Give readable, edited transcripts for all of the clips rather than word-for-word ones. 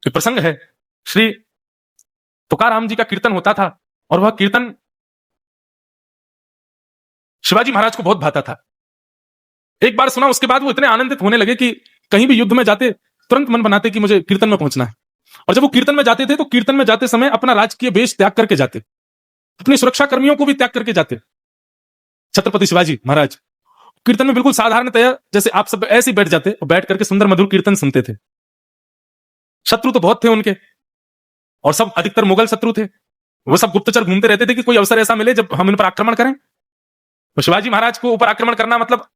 एक प्रसंग है, श्री तुकाराम जी का कीर्तन होता था और वह कीर्तन शिवाजी महाराज को बहुत भाता था। एक बार सुना, उसके बाद वो इतने आनंदित होने लगे कि कहीं भी युद्ध में जाते तुरंत मन बनाते कि मुझे कीर्तन में पहुंचना है। और जब वो कीर्तन में जाते थे तो कीर्तन में जाते समय अपना राजकीय वेश त्याग करके जाते, अपने सुरक्षा कर्मियों को भी त्याग करके जाते। छत्रपति शिवाजी महाराज कीर्तन में बिल्कुल साधारणतया जैसे आप सब ऐसे ही बैठ जाते और बैठ करके सुंदर मधुर कीर्तन सुनते थे। शत्रु तो बहुत थे उनके, और सब अधिकतर मुगल शत्रु थे। वो सब गुप्तचर घूमते रहते थे कि कोई अवसर ऐसा मिले जब हम इन पर आक्रमण करें। तो शिवाजी महाराज को ऊपर आक्रमण करना मतलब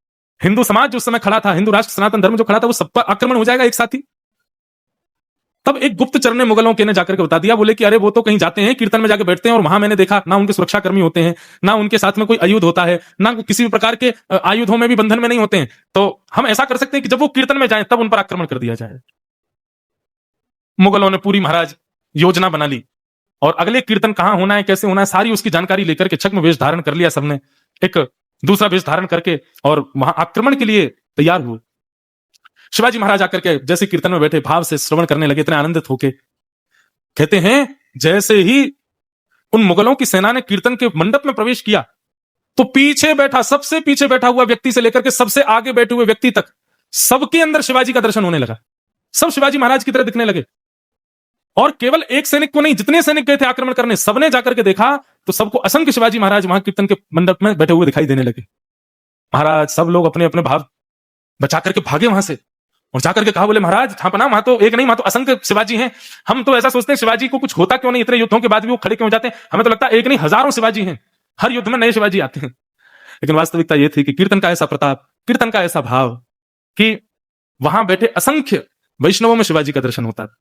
हिंदू समाज जो उस समय खड़ा था, हिंदू राष्ट्र सनातन धर्म जो खड़ा था, वो सब पर आक्रमण हो जाएगा एक साथ ही। तब एक गुप्तचर ने मुगलों के ने जाकर के बता दिया, बोले कि अरे वो तो कहीं जाते हैं, कीर्तन में जाकर बैठते हैं, और वहां मैंने देखा ना उनके सुरक्षा कर्मी होते हैं, ना उनके साथ में कोई आयुध होता है, ना किसी भी प्रकार के आयुधों में भी बंधन में नहीं होते हैं। तो हम ऐसा कर सकते हैं कि जब वो कीर्तन में जाए तब उन पर आक्रमण कर दिया जाए। मुगलों ने पूरी महाराज योजना बना ली और अगले कीर्तन कहां होना है, कैसे होना है, सारी उसकी जानकारी लेकर के छद्म वेश धारण कर लिया सबने, एक दूसरा वेश धारण करके, और वहां आक्रमण के लिए तैयार हुए। शिवाजी महाराज आकर के जैसे कीर्तन में बैठे भाव से श्रवण करने लगे, इतने आनंदित होके। कहते हैं जैसे ही उन मुगलों की सेना ने कीर्तन के मंडप में प्रवेश किया तो पीछे बैठा, सबसे पीछे बैठा हुआ व्यक्ति से लेकर के सबसे आगे बैठे हुए व्यक्ति तक, सबके अंदर शिवाजी का दर्शन होने लगा। सब शिवाजी महाराज की तरह दिखने लगे। और केवल एक सैनिक को नहीं, जितने सैनिक गए थे आक्रमण करने, सबने जाकर के देखा तो सबको असंख्य शिवाजी महाराज वहां कीर्तन के मंडप में बैठे हुए दिखाई देने लगे। महाराज सब लोग अपने अपने भाव बचा करके भागे वहां से और जाकर के कहा, बोले महाराज ठापना, वहां तो एक नहीं, वहां तो असंख्य शिवाजी हैं। हम तो ऐसा सोचते हैं शिवाजी को कुछ होता क्यों नहीं, इतने युद्धों के बाद भी वो खड़े क्यों हो जाते हैं। हमें तो लगता है एक नहीं हजारों शिवाजी हैं, हर युद्ध में नए शिवाजी आते हैं। लेकिन वास्तविकता यह थी कि कीर्तन का ऐसा प्रताप, कीर्तन का ऐसा भाव कि वहां बैठे असंख्य वैष्णवों में शिवाजी का दर्शन होता था।